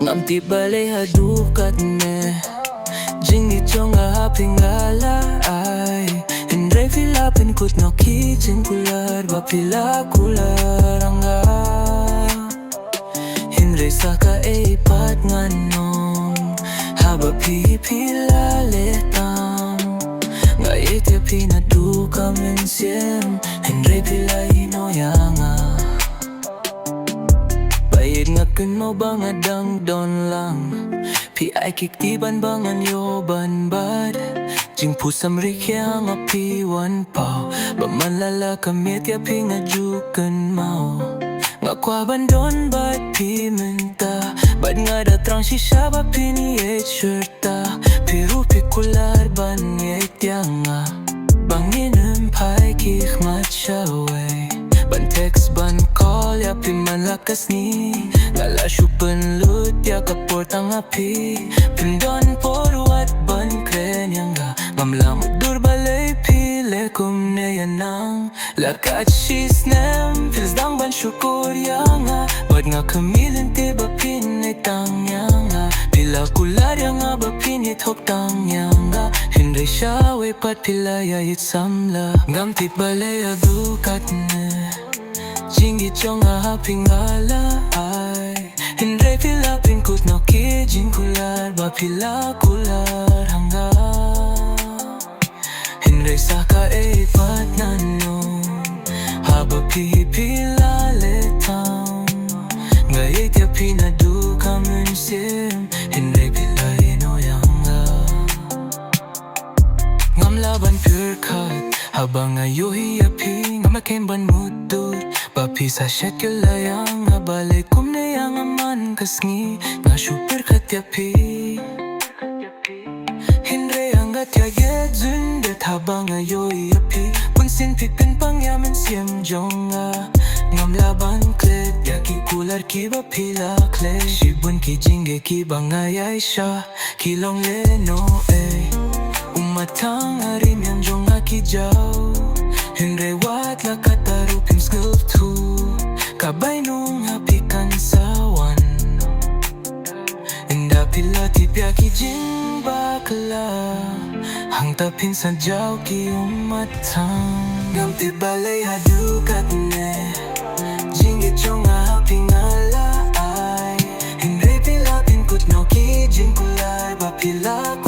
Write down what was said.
ngam ti balay hadukat ne Jingi chonga hapingala ay Hindray filapin kut no kijin kular Bapila kular anga Hindray saka eipat nganong Haba pipila letam Ngayet ya pinaduka mensiem Hindray pila inoyanga Bayid nga kuno ba nga dangdon lang Pi ay kiktiban bangan yoban bad Jing pusam rikya nga piwan pao Bamanlala kamit ya pi nga jukan mao Nga kwaban don bad pi menta Bad nga datrang shisha ba piniyet shirta Piru pi kular ban yet nga Banginem pai kik matshaway Ban text ban call ya pi malakas ni Ngala syupen lut ya kaport ang api Pindon porwat ban kren yang ga Ngamlam dur balay pile kum ne yanang Lakat shis nem Pils dang ban syukur yang ga Bad nga kamilin tiba pinay tang yang ga Pila kular yang ga ba pinit hop tang yang ga Hindray siya way pat pila ya it samla Ngam ti balay adukat ne Jingi chonga hapingala ay Hindray filapin kut no kijin kular Bapila kular hangga Hindray saka eipat nanong Haba pipila letang Ngayet ya pinaduka mensim Hindray pila inoyanga Ngam laban pure cut Habang ayuhi ya pi Ngamakin ban mutut Bapi sa shekula yang Abalay kum na yang aman kasngi Nga super katyapi Hindray anggat ya get zundet Habang ayoy api Punsin pipin pang yaman siyem jonga Ngam laban klet Yaki kular ki bapila klet Shibun ki jingge ki bangayay siya Kilong leno eh Umatang arim yang jonga ki jaw Hindray wat la katarupim skill tu Kabay nung hapikan sawan Inda pila tipya ki jing bakla Hang tapin sa jaw ki umatang Ngam ti balay hadukat ne Jingi chonga hapingala ay Hindray pila pinkut no ki jing kulay Bapila